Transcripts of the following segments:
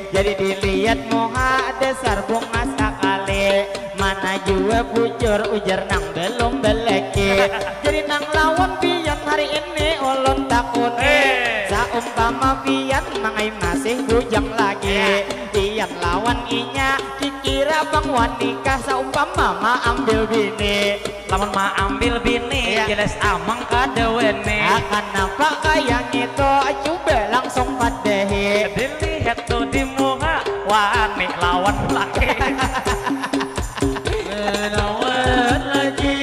Jadi dilihat moha dasar bunga sekali. Mana jua bujur ujar nang belum beleki. Jadi nang lawan pian hari ini ulun takuni. Saumpama pian mangai masih bujang lagi. Pian lawan inya dikira bang wanikah. Saumpama ma ambil bini. Lamun ma ambil bini jelas amang kadewene. Kenapa kayak itu coba langsung padehi. Dilihat tuh di muka wani lawan laki. Lawan lagi.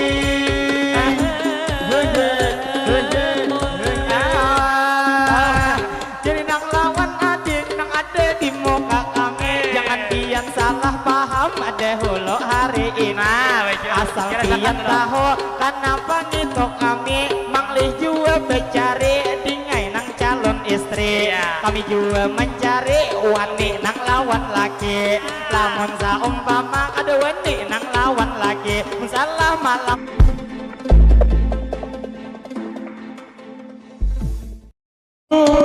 Jadi nang lawan adik nang ada di muka kami. Jangan pian salah paham ada hulu hari ini. Asal pian tahu kenapa gitu kami manglih jua becari dingai nang calon istri. Kami juga mencari wani nang lawan laki. Lamun saumpama ada wani nang lawan laki. Salah malam.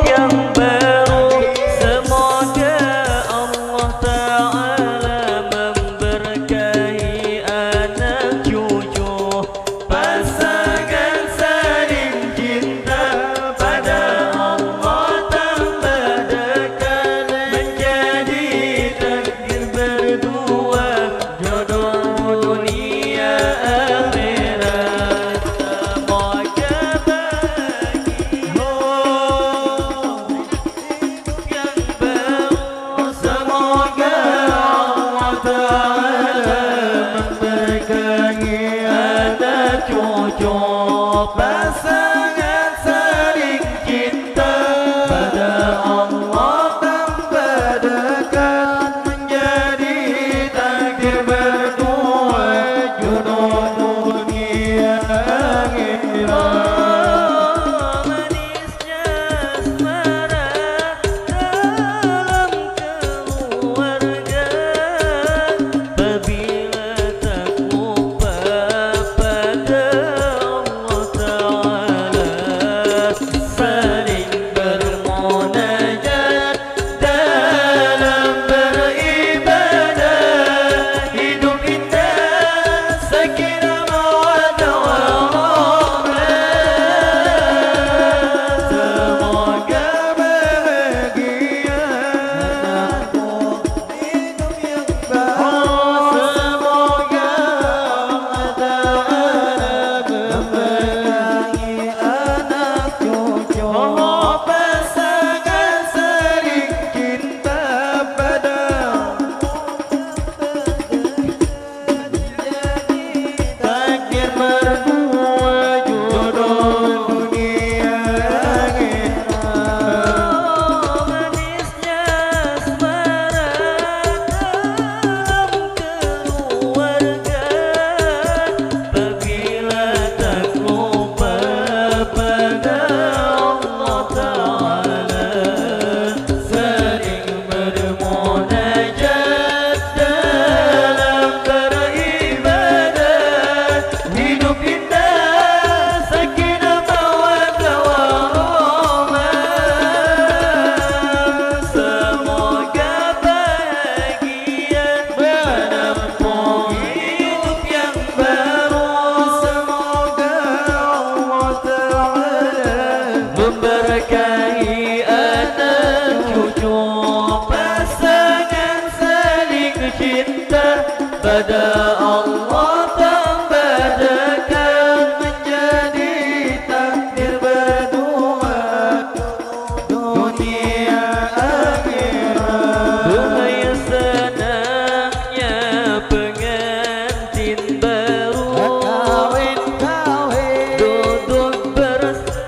Yang baru semoga Allah Ta'ala memberkahi anak cucu pasangan saling cinta pada Allah tambah dekat menjadi takdir berdua jodoh dunia akhirat semoga bagi pasangan saling cinta pada Allah tambah dekat menjadi takdir berdua jodoh dunia akhirat. Manisnya asmara dalam keluarga apabila tak lupa pada Allah Ta'ala saling bermunajat dalam beribadah hidup indah sakinah mawaddah warahmah semoga bahagia hidup yang bahagia semoga Allah Ta'ala memberkahi anak cucu pasangan saling cinta pada takdir berdua jodoh dunia akhirat. Manisnya asmara dalam keluarga apabila tak lupa pada Allah Ta'ala sering bermunajat dalam beribadah hidup indah sakinah mawaddah warahmah semoga bahagia menempuh hidup yang baru semoga Allah Ta'ala memberkahi anak cucu pasangan saling cinta pada Allah tambah dekat menjadi takdir berdua dunia akhirat. Duhai senangnya pengantin baru duduk bersama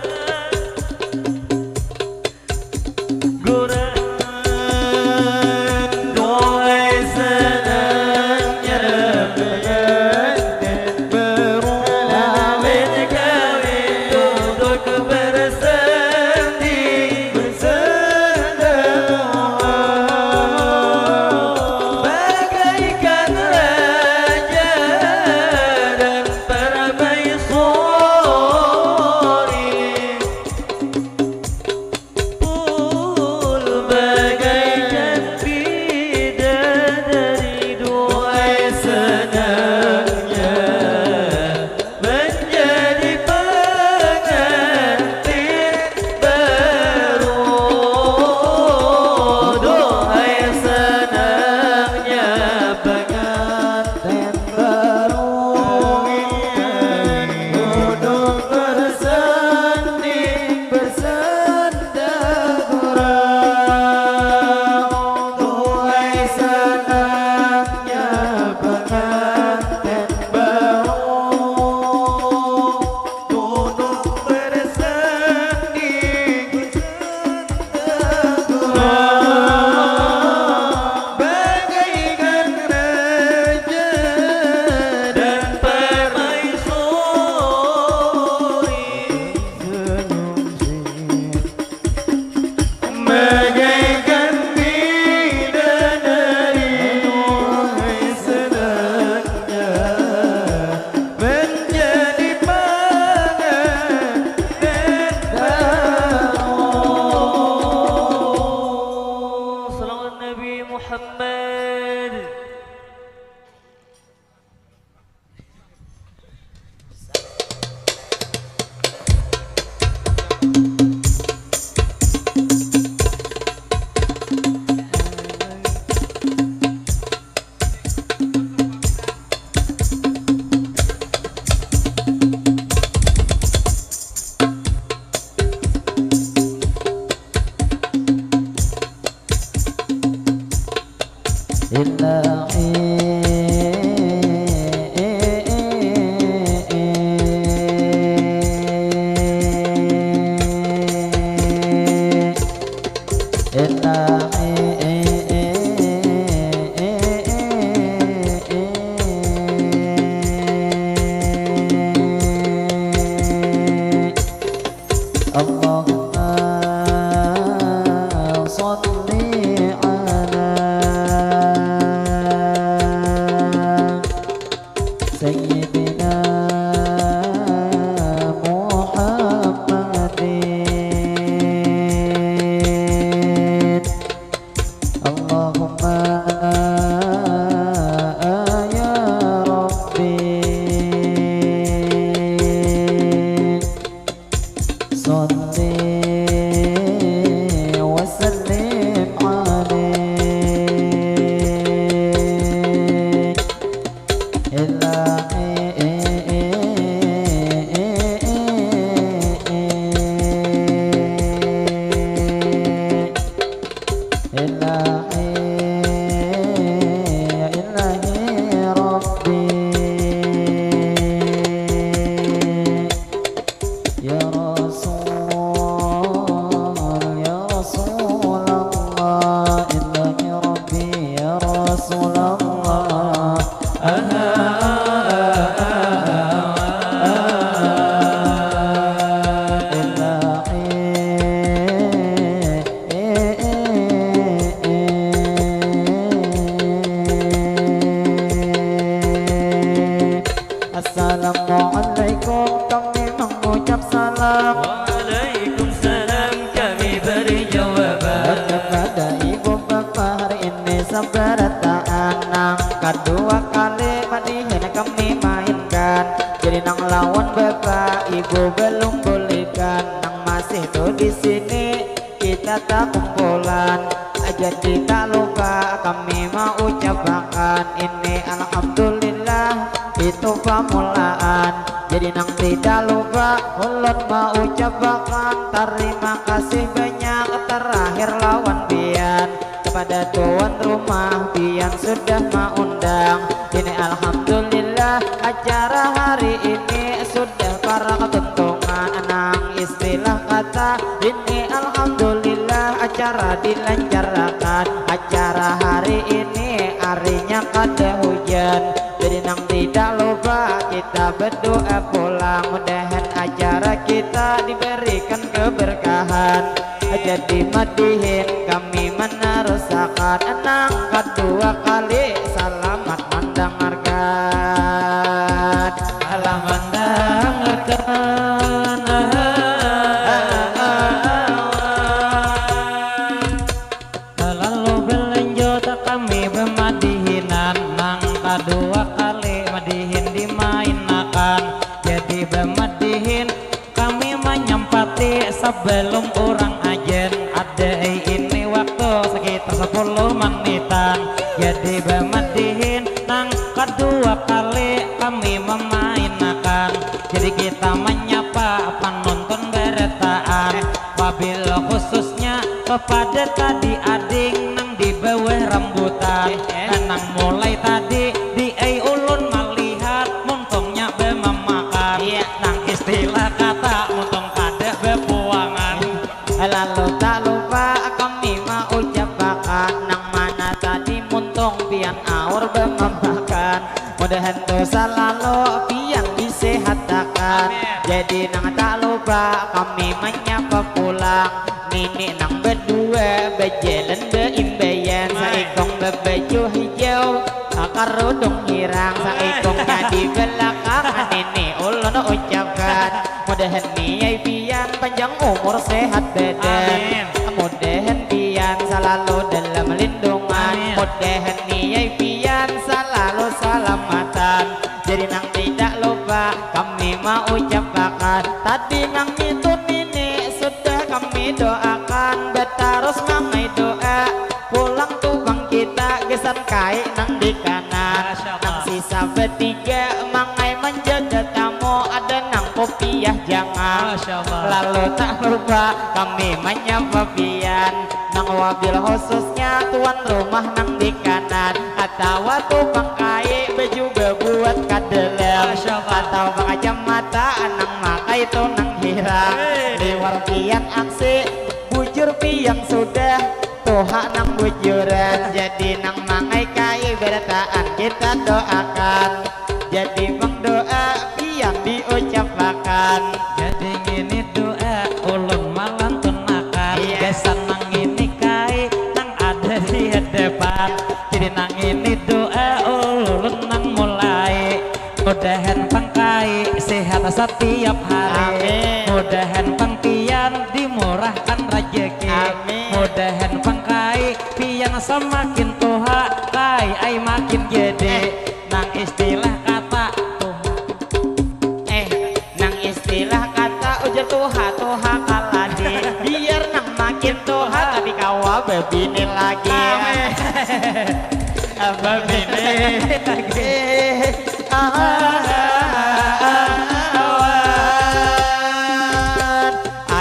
Nabi Muhammad. Assalamualaikum, kami mengucap salam. Waalaikumsalam, kami beri jawaban. Kepada ibu bapak hari ini seberata anak. Kedua kali madihin kami mainkan. Jadi nang lawan bapak ibu belum bolehkan. Nang masih tuh di sini kita tak kumpulan. Jadi tak lupa kami mau ucapkan ini alhamdulillah itu pamulaan. Jadi nang tidak lupa ulun mau ucapkan terima kasih banyak terakhir lawan Bian kepada tuan rumah Bian sudah mengundang. Ini alhamdulillah acara hari ini sudah para ketentungan nang istilah kata ini alhamdulillah acara dilancarkan. Acara hari ini harinya kada hujan. Jadi nang tidak lupa kita berdoa pulang. Mudahan acara kita diberikan keberkahan. Jadi madihin kami meneruskan. Nang kedua kali selamat mendengarkan. Selamat mendengarkan. Lalu berlanjut kami bermadihinan. Nang kedua kali madihin dimainakan. Jadi bermadihin kami menyempati sebelum orang ajen. Ada ini waktu sekitar 10 menitan. Jadi bermadihin nang kedua kali kami memainkan. Jadi kita menyapa penonton bertaan. Wabil khususnya kepada tadi ading nang di bawah rambutan. Nang mulai tadi di ulun melihat muntungnya bememakan. Nang istilah kata muntung kada bepuangan. Lalu tak lupa kami mau ucapkan nang mana tadi muntung pian aur bememakan. Mudahan tu selalu pian disehatkan. Jadi nang tak lupa kami menyapa pulang. Nini nang berdua berjalan beimbayan. Saikong berbaju hijau kerudung hirang. Saikongnya di belakang nini ulun ucapkan. Mudahan niai pian panjang umur sehat badan. Mudahan pian selalu dalam lindungan mudahan niai pian selalu selamatan. Jadi nang tidak lupa kami mau ucapkan, tadi nang itu nini sudah kami doakan. Betarus mangai doa pulang tubang kita gesan kai nang di kanan. Nang sisa bertiga mangai menjaga tamu, ada nang kopiah jangan. Lalu tak lupa kami menyapa pian nang wabil khususnya tuan rumah nang di kanan. Atau tubang kai baju buat kadelem, atau kacamata nang makai itu nang hirang. Lewar pian aksi bujur piang sudah tuha nang bujuran. Jadi nang mangai kai bertaan kita doakan, jadi bang doa pian diucapkan. Jadi gini doa ulun malam tunakan, besan nang ini kai nang ada di depan. Jadi nang ini doa ulun nang mulai, mudahan pangkai sehat setiap hari. Mudahan pangpian dimurahkan rezeki. Mudahan pangkai pian semakin tuha kai ai makin gede. Nang istilah kata nang istilah kata ujar tuha kaladi, biar nang makin tuha tadi kawa bebini lagi. Bebini lagi.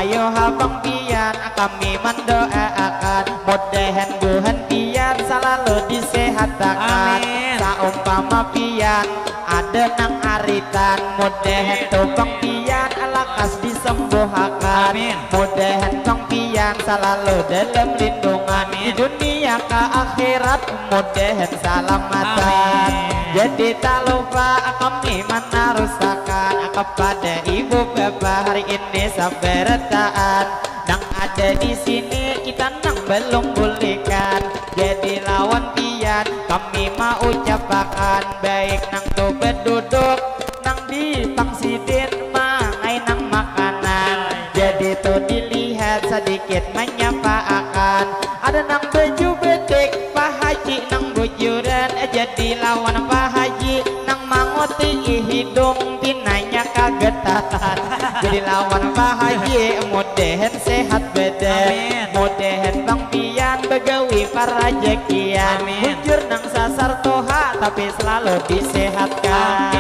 Ayo habang pian kami mendoakan, mudahan buhan pian selalu disehatkan. Saumpama pian ada nang aritan, mudahan tubang pian alakas disembuhkan. Mudahan bang pian selalu dalam lindungan di dunia ke akhirat, mudahan selamatan. Jadi tak lupa kami menarusakan kepada ibu bapak hari ini sabarataan nang ada di sini kita nang belum bolehkan. Jadi lawan pian kami mau ucapkan, baik nang tu berduduk nang di pangsidin mangai nang makanan. Jadi tu dilihat sedikit menyapa akan, ada nang baju betik Pak Haji nang bujuran. Jadi lawan Pak Haji nang mangoti hidung pinanya kagetatan. Jadi lawan Pak Haji mudahan sehat badan, mudahan bang pian begawi para rezekian. Bujur nang sasar toha tapi selalu disehatkan,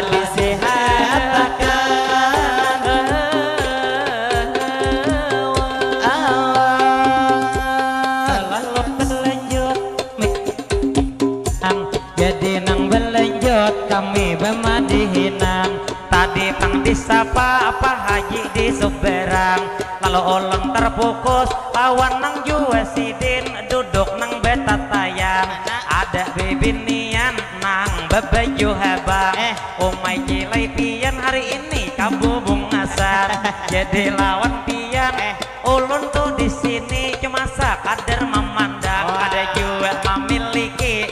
disehatkan. Jadi nang belanjut kami bemadihinan, tadi pang disapa apa haji di Suberang. Lalu oleng terfokus lawan nang jua sidin duduk nang beta tayang. Ada bibinian nang bebaju habang, umai cilai pian hari ini kabubung asar. Jadi lawan pian ulun tuh di sini cuma sekadar memandang, ada juga memiliki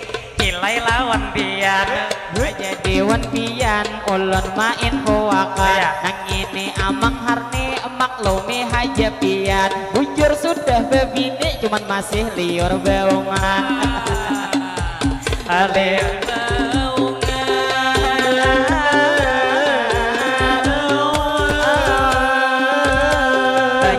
lawan pian. Jadi wan pian ulun main huwakan, nang ini amang harni maklumi haja pian. Bujur sudah bebini cuman masih liur baungan. Liur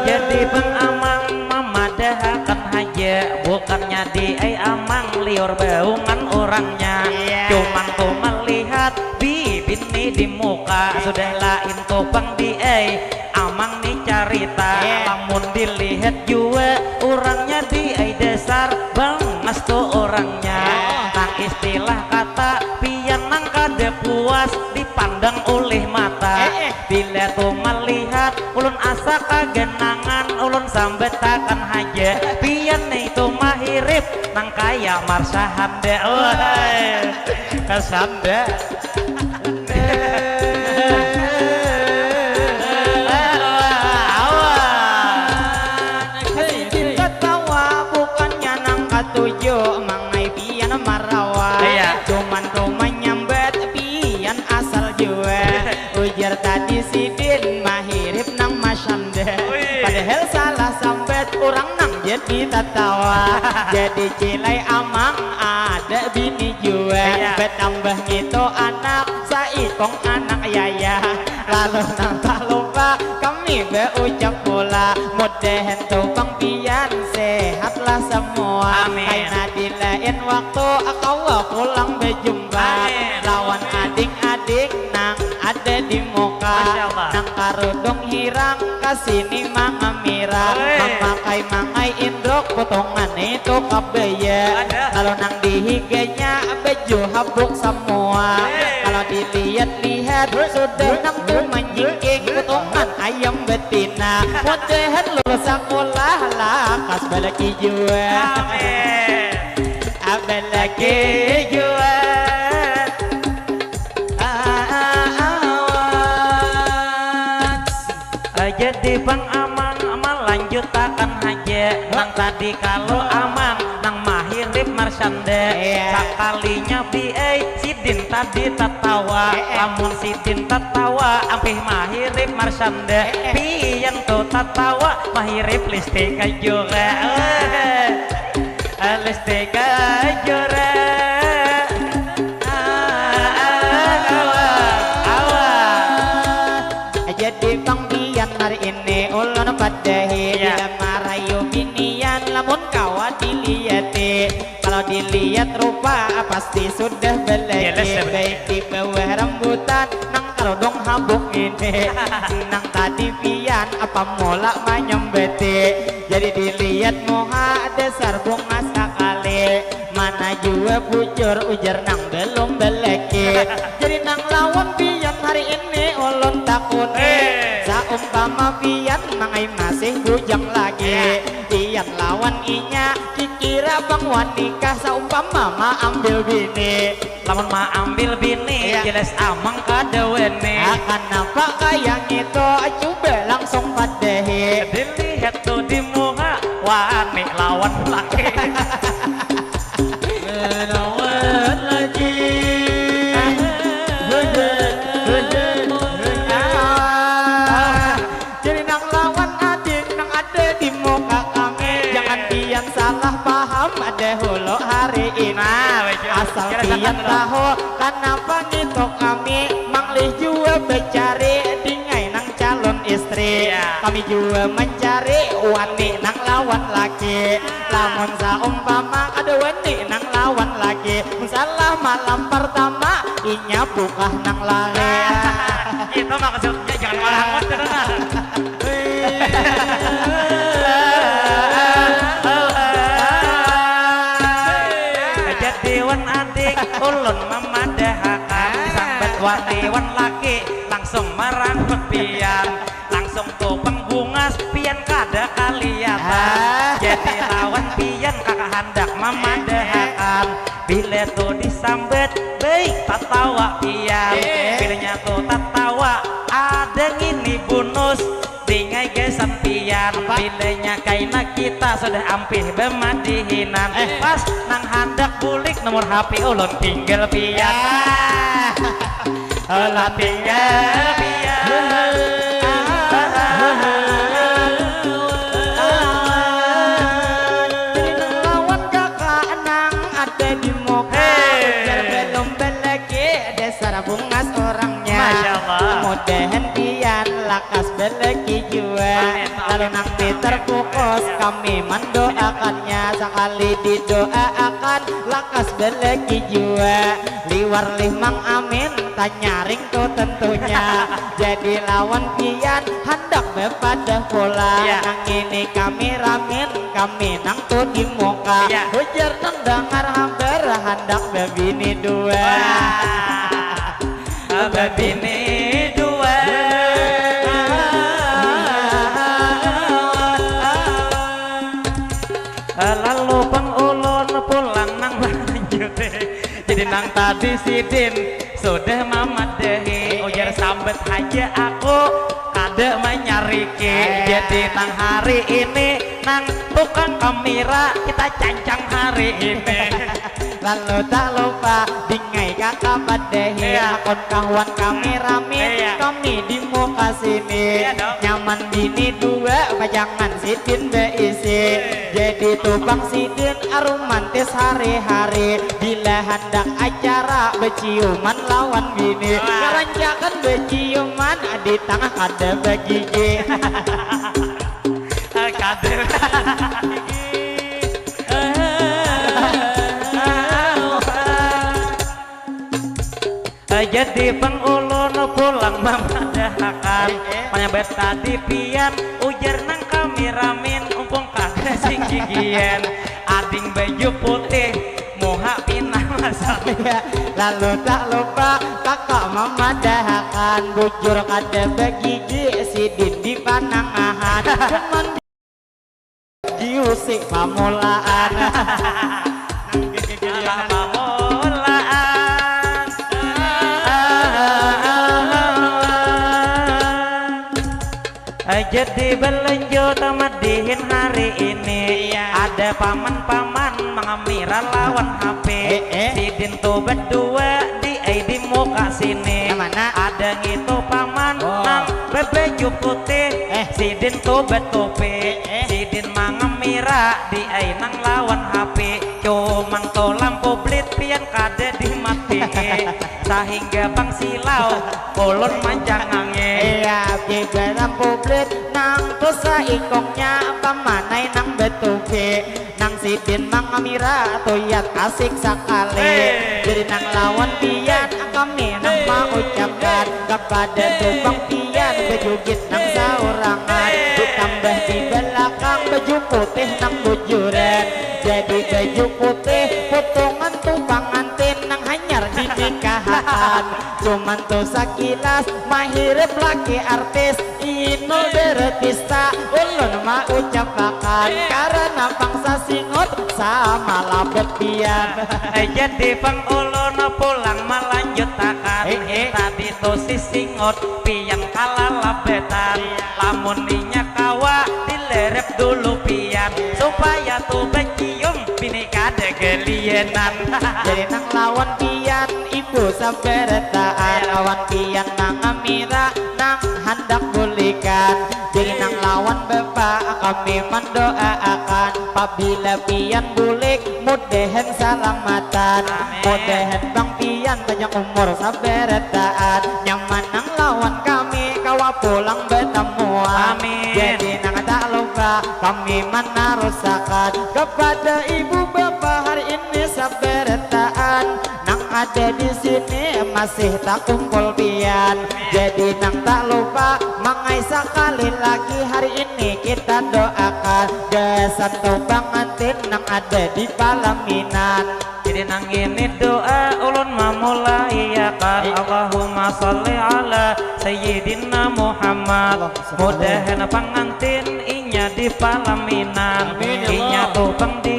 jadi pengamang memadahakan haja, bukannya di amang liur baungan orangnya. Cuman tuh melihat bibini di muka sudah lain topang di amang nih carita. Lamun dilihat juga orangnya di dasar bangas tuh orangnya. Nang istilah kata pian nang kada puas dipandang oleh mata. Bila tuh melihat ulun asa kagenangan, ulun sambetakan haja pian itu mahirip nang kaya marsahanda. Kasanda kita tawa bukannya nang katuju mangai pian marawa. Cuman rumah nyambet pian asal jua. Ujar tadi sidin mahirip nang masyanda, padahal salah sambet orang nang jadi tatawa. Jadi cilai amang ada bini jua. Betambah gitu anak saikong anak yaya. Lalu nang tak lupa kami berucap pula, mudahan tukang pian sehatlah semua. Karena di lain waktu kau pulang berjumpa. Lawan adik-adik nang ada di muka, nang karudung hirang kasini manga mira, memakai mangai indrok potongan itu kabaya. Kalau nang dihiganya baju habuk semua. Kalau dilihat-lihat sudah nang tuh menjingking potongan ayam betina. Mudahan lulus sekolah lakas balaki jua. Balaki jua. Jadi Bang Amang melanjutakan aja nang tadi kalau Amang nang mahirip marsande. Sakalinya biai sidin tadi tertawa, lamun sidin tertawa ampih mahirip marsande. Pian tuh tertawa mahirip listrik juga. Listrik juga. Jadi Bang Bian hari ini ulun padahi bila marayu binian lamun kawa diliyati. Kalau dilihat rupa pasti sudah belaki. Baik di bawah rambutan nang kerudung habuk ini. Nang tadi pian apa mola menyembeti. Jadi dilihat moha dasar bunga sekali. Mana jua bujur ujar nang belum belaki. Jadi nang lawan pian hari ini ulun takut. Saumpama pian mangai masih bujang lagi. Pian lawan inya dikira bang wanikah. Saumpama ma ambil bini, lamun ma ambil bini jelas amang kadewene. Kenapa kayak itu coba langsung padahi. Dilihat tuh di muka wani lawan laki. Lawan lagi. Jadi nang lawan adik nang ada di muka kami. Jangan pian salah paham ada hulu hari ini. Asal pian tahu kenapa gitu kami manglih jua becari dingai nang calon istri. Kami juga mencari wani nang lawan laki. Lamun saumpama ada wani nang lawan laki, salah malam pertama inya buka nang lari. Itu maksudnya jangan malah ngoceh. Jadi wan adik ulun memadahakan sambat wani-wan laki langsung merangkut pian, langsung tuh pengbungas pian kada kaliyatan. Jadi lawan pian kakak hendak memadahakan. Bila tuh disambet baik tertawa pian, bilanya tuh tertawa ada ngini bonus dingai gesan pian. Bilanya kaina kita sudah ampih bemadihinan. Pas nang hendak bulik nomor HP ulun tinggal pian. Olah tinggal pian. Bungas orangnya. Mudahan pian lakas beleki jua. Lalu nang terfokus kami mendoakannya. Sekali didoakan lakas beleki jua. Liwar limang amin tanyaring tuh tentunya. Jadi lawan pian hendak bepada pola. Nang ini kami ramin kami nang tuh di muka. Ujar nang dengar hampir hendak bebini dua. Bebini dua. Lalu bang ulun pulang nang lanjut. Jadi nang tadi sidin sudah mamadehi. Ujar sambet aja aku kada menyariki. Jadi nang hari ini nang tukang kamera kita cancang hari ini. lalu tak lupa dingai kakak padehi akun kawan kami rame kami di muka sini nyaman bini dua pajangan sidin beisi jadi tubang sidin aromantis hari-hari bila hendak acara beciuman lawan bini kerancakan beciuman di tengah ada begigi kader jadi pengulun pulang memadahakan penyabet tadi pian ujar nang kami ramin umpung kagak sing gigian ading baju putih moha pinah masalah lalu tak lupa kakak memadahakan bujur kada begigi sidin di panangahan cuman diusik pamulaan jadi belenjo tamadihin hari ini ada paman-paman mengamira lawan HP sidin tuh berdua di muka sini ada gitu paman nang bebeju putih sidin tuh betupi sidin mengamira di nang lawan HP cuman tuh lampu blit pian kada dimati sehingga bang silau ulun manjangange juga lampu blit nang tusa ikongnya pamanai nang betupi nang sidin mengamira tuyat asik sekali jadi nang lawan pian kami nang mengucapkan kepada tubang pian bejugit nang saurangan ditambah di belakang baju putih nang bujuran jadi baju putih potongan tubang antin nang hanyar di nikahan cuman tuh sakilas mahirip laki artis inul beretista ulun ma ucapakan karena bangsa singot sama labet pian jadi pengulun pulang melanjutakan tadi tuh si singot pian kalah labetan lamun ninya kawa dilerep dulu pian supaya tuh becium bini kada gelienan jadi nang lawan pian ibu saberetaan lawan pian nang amira nang hendak bulikan jadi nang lawan bapak kami mendoakan apabila pian bulik mudahan salamatan mudahan bang pian panjang umur saberetaan nyaman nang lawan kami kawa pulang bertemuan jadi nang tak lupa kami menarusakan kepada ibu bapak hari ini saberetaan nang ada di sini masih tak kumpul pian jadi nang tak lupa mangai sekali lagi hari ini kita doakan desan tubang antin nang ada di Palaminan jadi nang ini doa ulun mamulai ya kan Allahumma sholli ala sayyidina Muhammad mudahan pangantin inya di Palaminan inya tubang di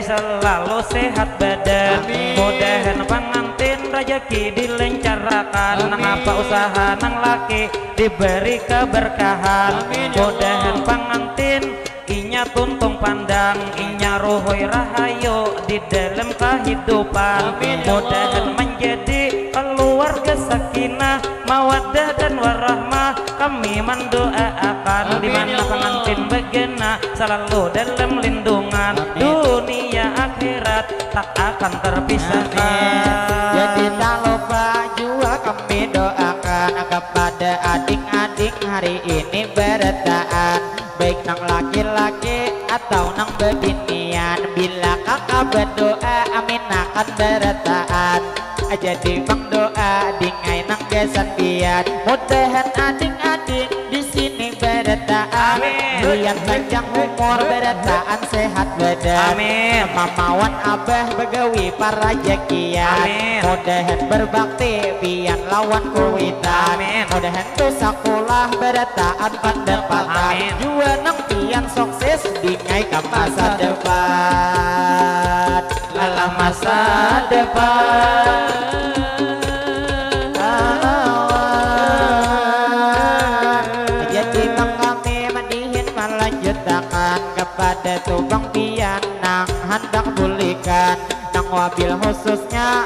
selalu sehat badan mudahan pangantin rejeki dilencarakan nang apa usaha nang laki diberi keberkahan mudahan pangantin inya tuntung pandang inya rohoi rahayu di dalam kehidupan mudahan menjadi keluarga sakinah mawaddah dan warahmah kami mendoakan di mana pengantin begena selalu dalam lindungan dunia akhirat tak akan terpisahkan jadi tak lupa juga kami doakan kepada adik-adik hari ini berdaan baik nang laki-laki atau nang bebinian bila kakak berdoa amin akan berdaan jadi bang doa dingai nang gesan pian mudahan adik-adik di sini berdaan lian panjang umur berdaan sehat badan mamawan abah begawi para jakian mudahan berbakti pian lawan kuitan mudahan tuh sekolah berdaan pendapatan jua nang pian sukses dingai ke masa depan alah masa depan jadi bang kami mandihin melanjutkan kepada tubang pian nang hendak bulikan nang wabil khususnya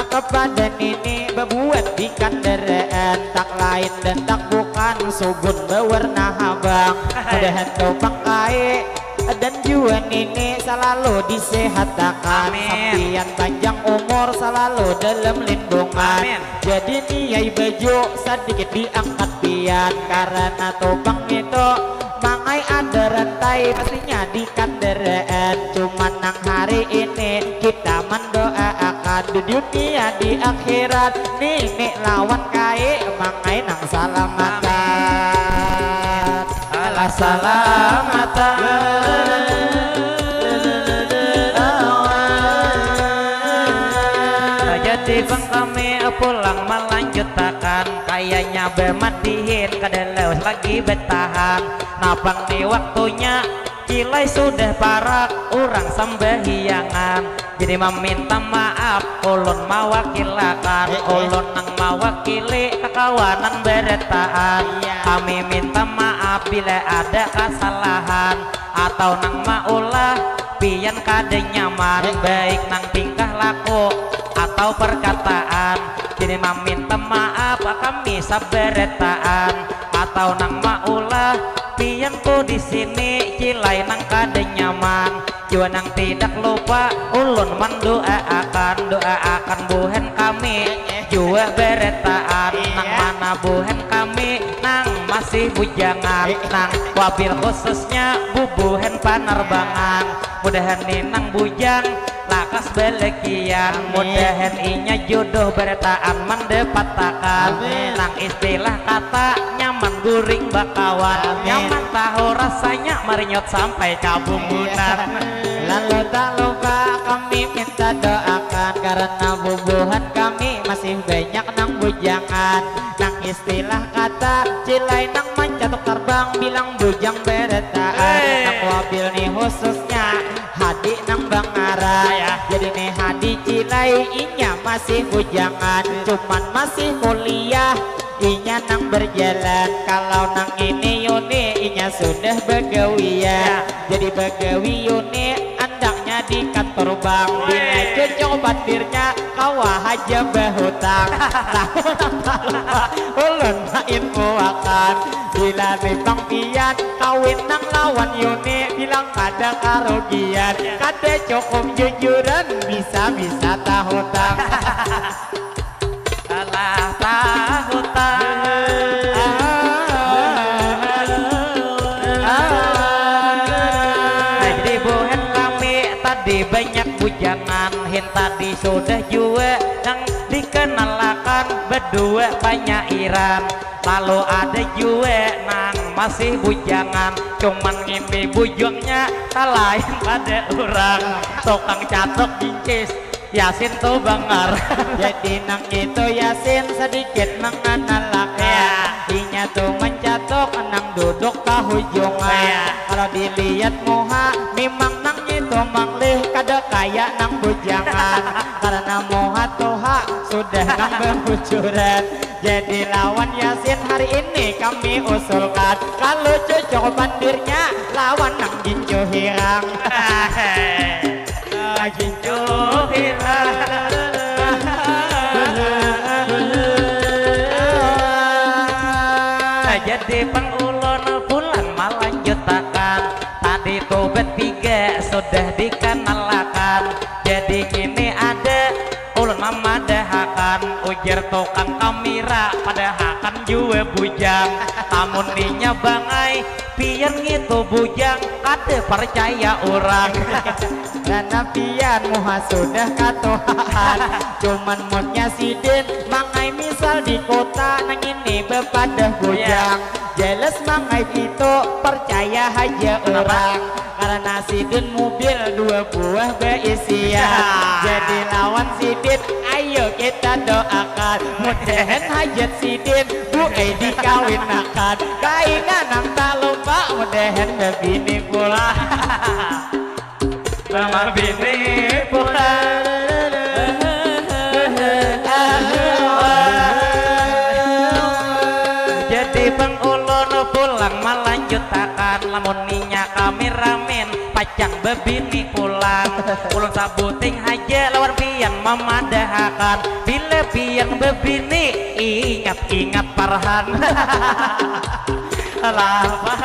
kepada Nini berbuat di kendaraan tak lain dan tak bukan subun berwarna abang mudahan topang kai dan juga Nini selalu disehatkan sampian panjang umur selalu dalam lindungan. Amin. Jadi niai baju sedikit diangkat pian karena topang itu mangai ada rantai pastinya di kendaraan. Cuman nang hari ini kita mendoakan di dunia di akhirat Nini lawan kai mangai nang salamatan. Alah salamatan. Jadi bang kami pulang melanjutkan kayaknya bermatihin kadeleus lagi bertahan napang nih waktunya kilai sudah parak orang sembahyangan jadi meminta maaf ulun mawakilakan ulun nang mawakili kekawanan beretaan kami minta maaf bila ada kesalahan atau nang maulah pian kade nyaman baik nang tingkah laku atau perkataan jadi meminta maaf kami saberetaan atau nang maulah pian ku di sini cilai nang kade nyaman jua nang tidak lupa ulun mendoakan doakan buhen kami jua beretaan nang mana buhen kami nang masih bujangan nang wabil khususnya bubuhen penerbangan mudahan nang bujang lakas belekian mudahan inya jodoh beretaan mendepatakan nang istilah kata nyaman guring bakawan nyaman tahu rasanya merinyot sampai kabumbunan lalu tak lupa kami minta doakan karena bubuhan kami masih banyak nang bujangan nang istilah kata cilai nang mencatuk terbang bilang bujang beretaan nang wabil nih khususnya hadi nang bangara jadi nih hadi cilai inya masih bujangan cuman masih kuliah inya nang berjalan kalau nang ini Yuni inya sudah begawian jadi begawi Yuni andaknya di kantor bank bila cocok batirnya kawah aja bahutang ulun main muakan bila nipang pian kawin nang lawan Yuni bilang kada karugian kada cukup jujuran bisa tahutang alah tahutang jadi buhen kami tadi banyak bujangan hin tadi sudah juga yang dikenalkan berdua banyak iran lalu ada juga nang masih bujangan cuman ngimpi bujangnya tak lain pada orang tukang catok bincis Yasin tuh bangar jadi nang itu Yasin sedikit mengenalkan inya tuh mencatok nang duduk ke hujungan kalau dilihat muha memang nang itu manglih kada kaya nang bujangan karena muha tuha sudah nang berbujuran jadi lawan Yasin hari ini kami usulkan kalau cocok bandirnya lawan nang gincu hirang gincu hirang jadi pengulon pulang melanjutkan tadi tuh bertiga sudah dikenalkan jadi gini ada ulun memadahakan ujar tukang kamera padahakan juga bujang namun ninya bangai pian gitu bujang ada percaya orang karena pian muha sudah katohan cuman moodnya sidin mangai misal di kota nang ini bepadah bujang jelas mangai itu percaya aja orang karena sidin mobil 2 buah beisian jadi lawan sidin ayo kita doakan mudahan hajat sidin bu dikawinakan kainan nang tak lupa mudahan bebini pula Mama bini pula jadi pengulun pulang melanjutkan lamun ninya kami ramen kacang bebini pulang ulun sabuting haja lawan pian memadahakan bila pian bebini ingat-ingat Farhan lama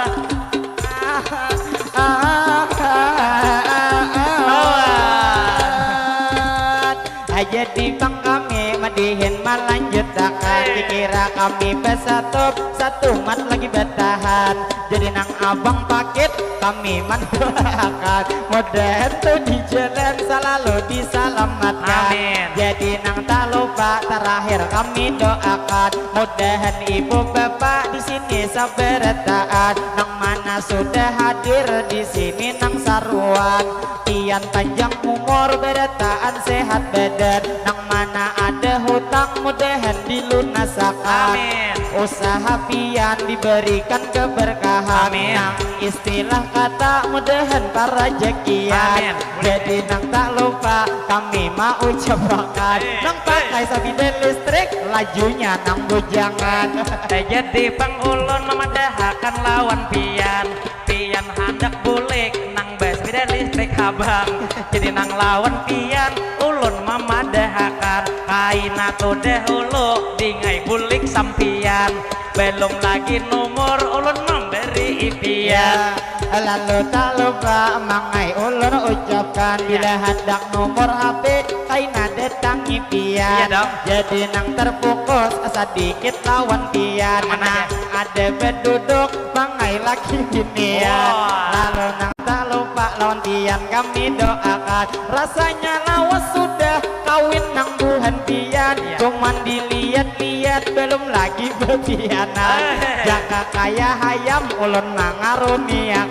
jadi bang kami madihin melanjut akan dikira kami bersatu satu mat lagi bertahan jadi nang abang paket kami mendoakan mudah tuh di jalan selalu diselamatkan amin. Jadi nang tak lupa terakhir kami doakan mudahan ibu bapak di sini sabar taat nang mana sudah hadir di sini nang saruan pian panjang umur bertahan sehat badan nang mana ada hutang mudahan dilunasakan amin. Usaha pian diberikan keberkahan amin. Nang istilah kata mudahan para rezekian jadi nang tak lupa kami mau ucapkan nang pakai sabide listrik lajunya nang bujangan jadi pangulun memadahakan lawan pian pian hendak bulik nang sabide listrik abang jadi nang lawan pian ulun memadahakan kaina tuh dahulu dingai bulik sampian belum lagi nomor ulun memberi pian lalu tak lupa mangai ulun ucapkan bila hendak nomor HP kaina datangi pian jadi nang terfokus sedikit lawan pian mana ada berduduk mangai lagi ginian lalu nang tak lupa lawan pian kami doakan rasanya lawas sudah kawin nang buhan pian cuman dilihat-lihat belum lagi bepianan jaka kaya hayam ulun mangaruniak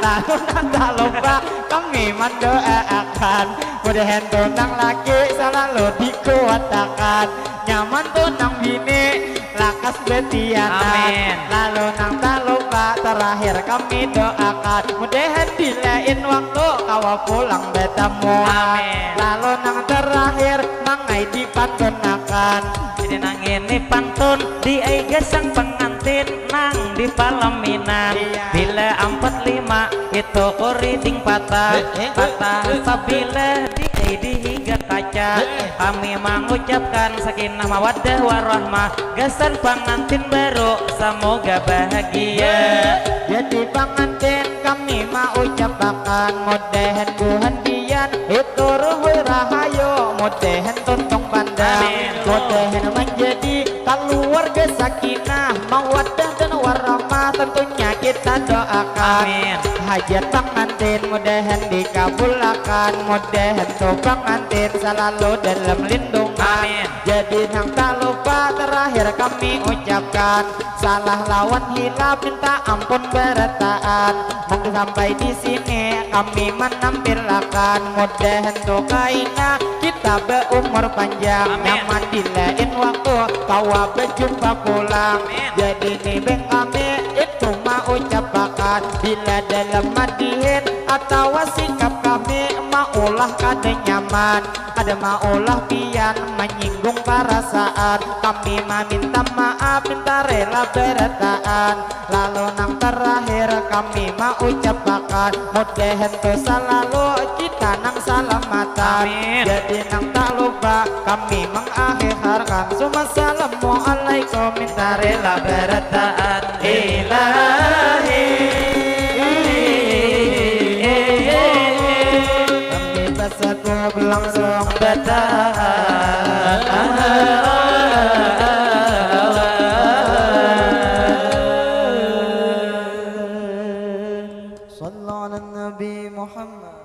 lalu tak lupa kami mendoakan mudahan tunang laki selalu dikuatakan nyaman tunang bini lakas betianan lalu nang tak lupa terakhir kami doakan mudahan di lain waktu kawa pulang bertemuan lalu nang terakhir mangai dipantunakan jadi nang ini pantun di aiga sang pengantin nang di palaminan bila 45 itu kuriting patah sabila di hingga kaca kami mengucapkan sakinah mawaddah warahmah gasan pengantin baru semoga bahagia jadi pengantin kami mau ucapkan mudahan buhan pian itu ruhui rahayu mudahan tuntung pandang mudahan menjadi keluarga sakinah mawaddah dan warahmah tentunya kita doakan hajat pengantin mudahan dikabulkan mudahan tuh pengantin selalu dalam lindungan jadi nang tak lupa terakhir kami ucapkan salah lawan hilaf minta ampun bertaan sampai di sini kami menampilkan mudahan tuh kaina kita berumur panjang nyaman di lain waktu kawa berjumpa pulang jadi nih kami itu mau ucapkan bila dalam madihin atau sikap kami maulah kada nyaman ada maulah pian menyinggung perasaan kami meminta maaf minta rela bertaan lalu nang terakhir kami mau ucapkan mudahan tuh selalu kita nang salamatan jadi nang tak lupa kami mengakhirkan semua assalamualaikum minta rela bertaan ilahi kami bersatu berlangsung bertahan sallallahu alaihi Nabi Muhammad